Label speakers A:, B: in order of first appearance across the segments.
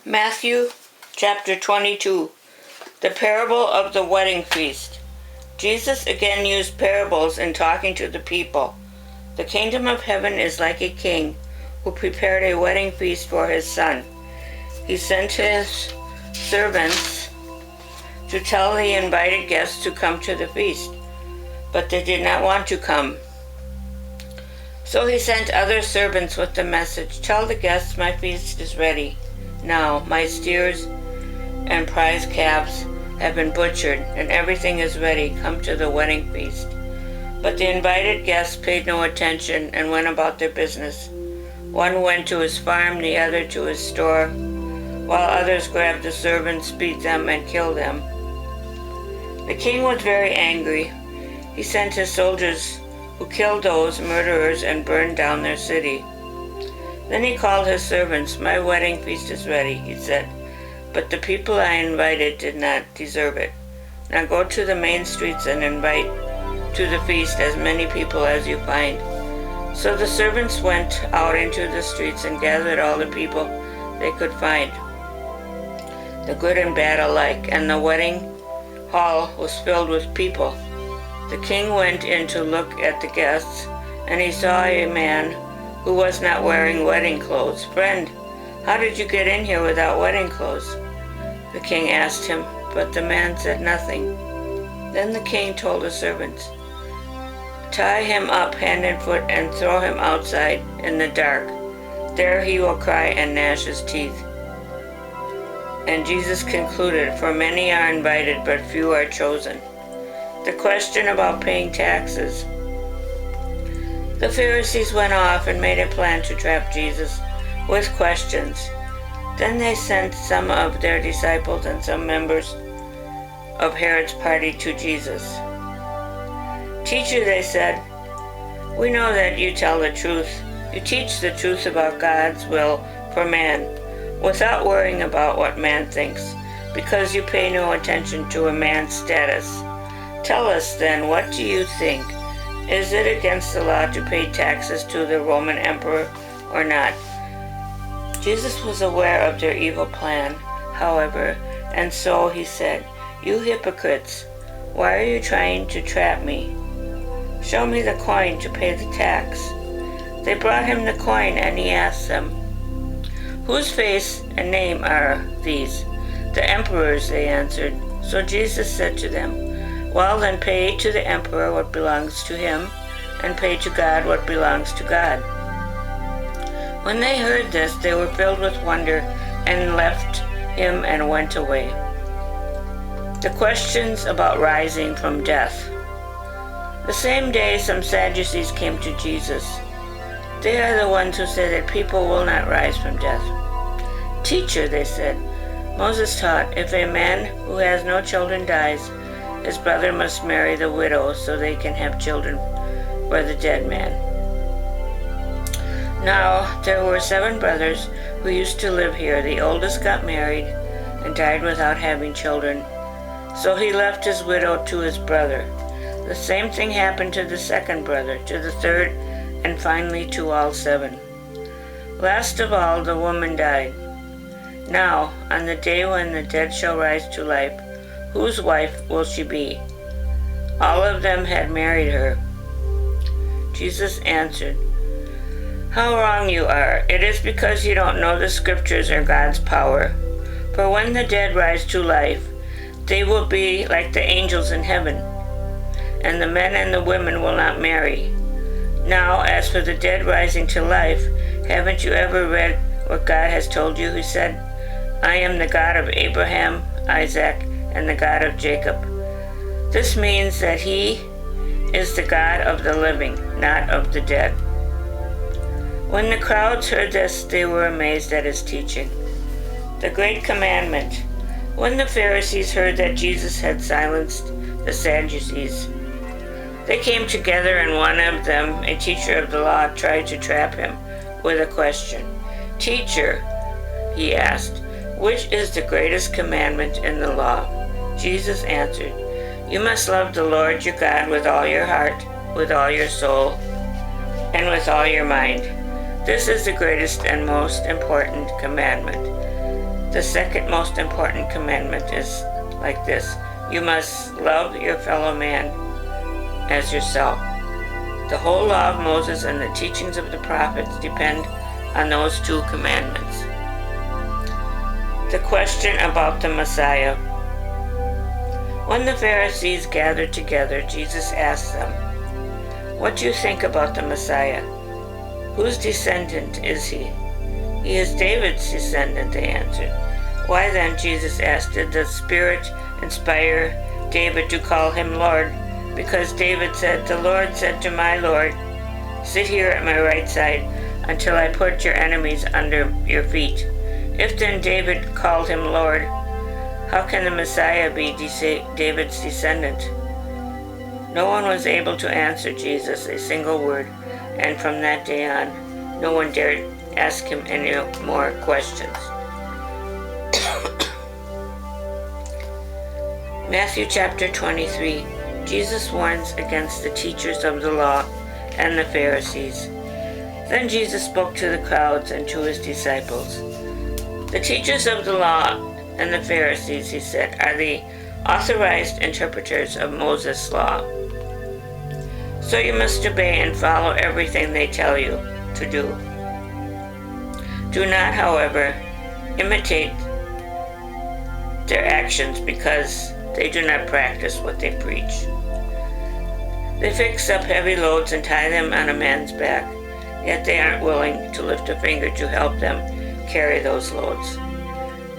A: Matthew chapter 22. The parable of the wedding feast. Jesus again used parables in talking to the people. The kingdom of heaven is like a king who prepared a wedding feast for his son. He sent his servants to tell the invited guests to come to the feast, but they did not want to come. So he sent other servants with the message, "Tell the guests my feast is ready. Now my steers and prize calves have been butchered, and everything is ready. Come to the wedding feast." But the invited guests paid no attention and went about their business. One went to his farm, the other to his store, while others grabbed the servants, beat them, and killed them. The king was very angry. He sent his soldiers, who killed those murderers and burned down their city. Then he called his servants. "My wedding feast is ready," he said, "but the people I invited did not deserve it. Now go to the main streets and invite to the feast as many people as you find." So the servants went out into the streets and gathered all the people they could find, the good and bad alike, and the wedding hall was filled with people. The king went in to look at the guests, and he saw a man who was not wearing wedding clothes. "Friend, how did you get in here without wedding clothes?" the king asked him, but the man said nothing. Then the king told his servants, "Tie him up hand and foot and throw him outside in the dark. There he will cry and gnash his teeth." And Jesus concluded, "For many are invited, but few are chosen." The question about paying taxes. The Pharisees went off and made a plan to trap Jesus with questions. Then they sent some of their disciples and some members of Herod's party to Jesus. "Teacher," they said, "we know that you tell the truth. You teach the truth about God's will for man, without worrying about what man thinks, because you pay no attention to a man's status. Tell us then, what do you think? Is it against the law to pay taxes to the Roman emperor or not?" Jesus was aware of their evil plan, however, and so he said, "You hypocrites, why are you trying to trap me? Show me the coin to pay the tax." They brought him the coin, and he asked them, "Whose face and name are these?" "The emperor's," they answered. So Jesus said to them, "Well, then pay to the emperor what belongs to him, and pay to God what belongs to God." When they heard this, they were filled with wonder and left him and went away. The questions about rising from death. The same day, some Sadducees came to Jesus. They are the ones who say that people will not rise from death. "Teacher," they said, "Moses taught, if a man who has no children dies, his brother must marry the widow so they can have children for the dead man." Now there were 7 brothers who used to live here. The oldest got married and died without having children, so he left his widow to his brother. The same thing happened to the second brother, to the third, and finally to all 7. Last of all, the woman died. Now, on the day when the dead shall rise to life, whose wife will she be? All of them had married her. Jesus answered, "How wrong you are! It is because you don't know the scriptures or God's power. For when the dead rise to life, they will be like the angels in heaven, and the men and the women will not marry. Now, as for the dead rising to life, haven't you ever read what God has told you? He said, 'I am the God of Abraham, Isaac, and the God of Jacob.' This means that he is the God of the living, not of the dead." When the crowds heard this, they were amazed at his teaching. The Great Commandment. When the Pharisees heard that Jesus had silenced the Sadducees, they came together, and one of them, a teacher of the law, tried to trap him with a question. "Teacher," he asked, "which is the greatest commandment in the law?" Jesus answered, "You must love the Lord your God with all your heart, with all your soul, and with all your mind. This is the greatest and most important commandment. The second most important commandment is like this: you must love your fellow man as yourself. The whole law of Moses and the teachings of the prophets depend on those two commandments. The question about the Messiah. When the Pharisees gathered together, Jesus asked them, "What do you think about the Messiah? Whose descendant is he?" "He is David's descendant," they answered. "Why then," Jesus asked, "did the Spirit inspire David to call him Lord? Because David said, 'The Lord said to my Lord, sit here at my right side until I put your enemies under your feet.' If then David called him Lord, how can the Messiah be David's descendant?" No one was able to answer Jesus a single word, and from that day on, no one dared ask him any more questions. Matthew chapter 23. Jesus warns against the teachers of the law and the Pharisees. Then Jesus spoke to the crowds and to his disciples. "The teachers of the law and the Pharisees," he said, "are the authorized interpreters of Moses' law. So you must obey and follow everything they tell you to do. Do not, however, imitate their actions, because they do not practice what they preach. They fix up heavy loads and tie them on a man's back, yet they aren't willing to lift a finger to help them carry those loads.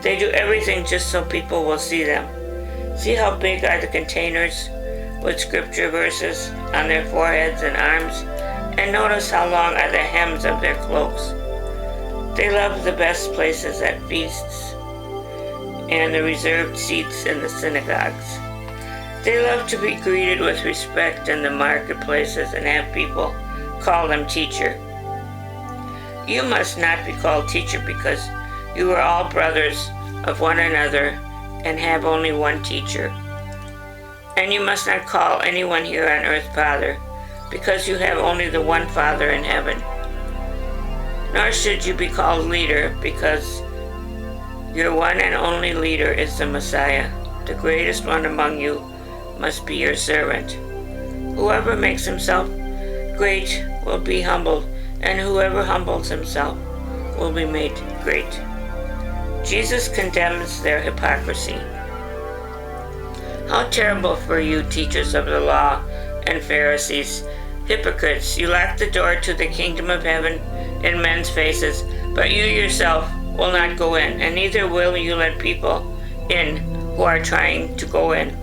A: They do everything just so people will see them. See how big are the containers with scripture verses on their foreheads and arms, and notice how long are the hems of their cloaks. They love the best places at feasts and the reserved seats in the synagogues. They love to be greeted with respect in the marketplaces and have people call them teacher. You must not be called teacher, because you are all brothers of one another and have only one teacher. And you must not call anyone here on earth Father, because you have only the one Father in heaven. Nor should you be called leader, because your one and only leader is the Messiah. The greatest one among you must be your servant. Whoever makes himself great will be humbled, and whoever humbles himself will be made great." Jesus condemns their hypocrisy. "How terrible for you, teachers of the law and Pharisees, hypocrites! You lock the door to the kingdom of heaven in men's faces, but you yourself will not go in, and neither will you let people in who are trying to go in.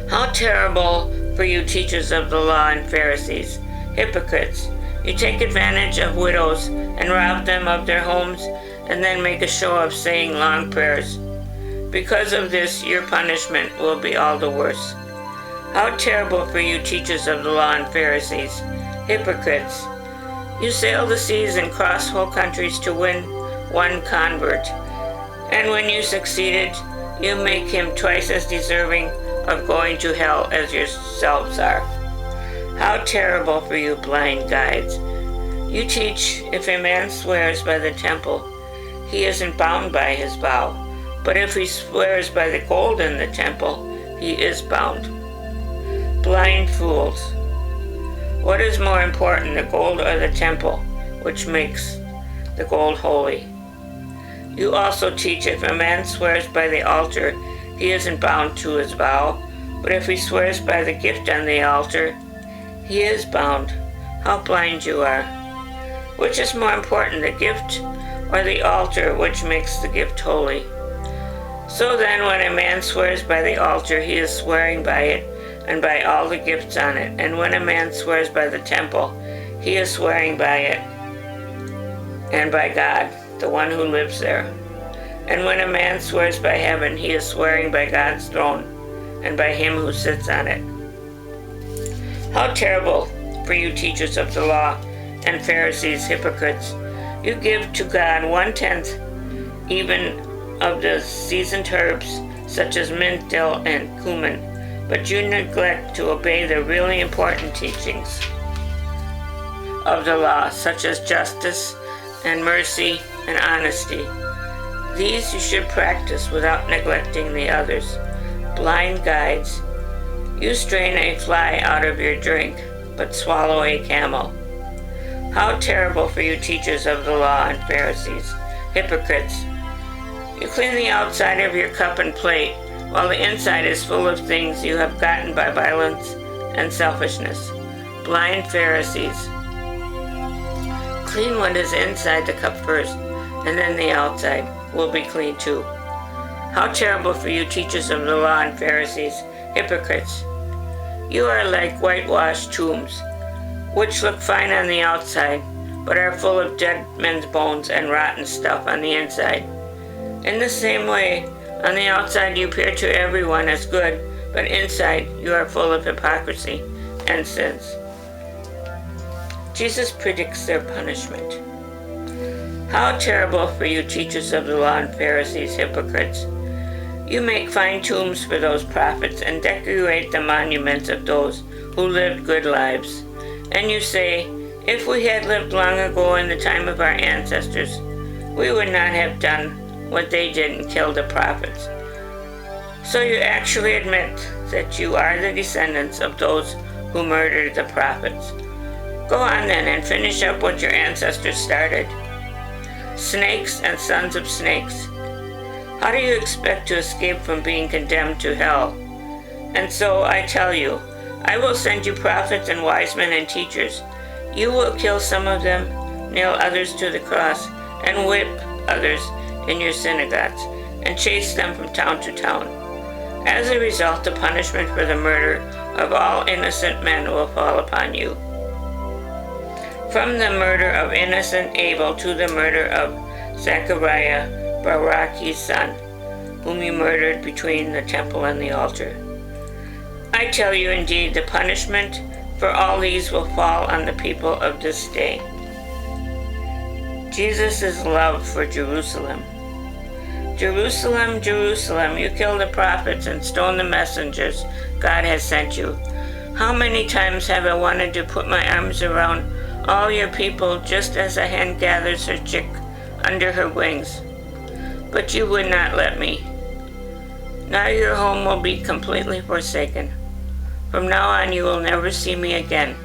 A: How terrible for you, teachers of the law and Pharisees, hypocrites! You take advantage of widows and rob them of their homes, and then make a show of saying long prayers. Because of this, your punishment will be all the worse. How terrible for you, teachers of the law and Pharisees, hypocrites! You sail the seas and cross whole countries to win one convert, and when you succeeded, you make him twice as deserving of going to hell as yourselves are. How terrible for you, blind guides! You teach, if a man swears by the temple, he isn't bound by his vow, but if he swears by the gold in the temple, he is bound. Blind fools! What is more important, the gold or the temple, which makes the gold holy? You also teach, if a man swears by the altar, he isn't bound to his vow, but if he swears by the gift on the altar, he is bound. How blind you are! Which is more important, the gift or the altar which makes the gift holy? So then, when a man swears by the altar, he is swearing by it and by all the gifts on it. And when a man swears by the temple, he is swearing by it and by God, the one who lives there. And when a man swears by heaven, he is swearing by God's throne and by him who sits on it. How terrible for you, teachers of the law and Pharisees, hypocrites! You give to God 1/10 even of the seasoned herbs, such as mint, dill, and cumin, but you neglect to obey the really important teachings of the law, such as justice and mercy and honesty. These you should practice without neglecting the others. Blind guides, you strain a fly out of your drink, but swallow a camel. How terrible for you teachers of the law and Pharisees, hypocrites! You clean the outside of your cup and plate, while the inside is full of things you have gotten by violence and selfishness. Blind Pharisees! Clean what is inside the cup first, and then the outside will be clean too. How terrible for you teachers of the law and Pharisees, hypocrites! You are like whitewashed tombs, which look fine on the outside, but are full of dead men's bones and rotten stuff on the inside. In the same way, on the outside you appear to everyone as good, but inside you are full of hypocrisy and sins. Jesus predicts their punishment. How terrible for you teachers of the law and Pharisees, hypocrites! You make fine tombs for those prophets and decorate the monuments of those who lived good lives. And you say, if we had lived long ago in the time of our ancestors, we would not have done what they did and killed the prophets. So you actually admit that you are the descendants of those who murdered the prophets. Go on then and finish up what your ancestors started. Snakes and sons of snakes! How do you expect to escape from being condemned to hell? And so I tell you, I will send you prophets and wise men and teachers. You will kill some of them, nail others to the cross, and whip others in your synagogues, and chase them from town to town. As a result, the punishment for the murder of all innocent men will fall upon you. From the murder of innocent Abel to the murder of Zechariah, Barachi's son, whom you murdered between the temple and the altar. I tell you indeed, the punishment for all these will fall on the people of this day. Jesus' love for Jerusalem. Jerusalem, Jerusalem, you kill the prophets and stone the messengers God has sent you. How many times have I wanted to put my arms around all your people just as a hen gathers her chick under her wings? But you would not let me. Now your home will be completely forsaken. From now on you will never see me again.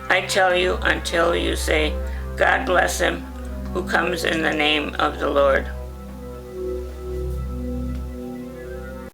A: I tell you, until you say, God bless him who comes in the name of the Lord.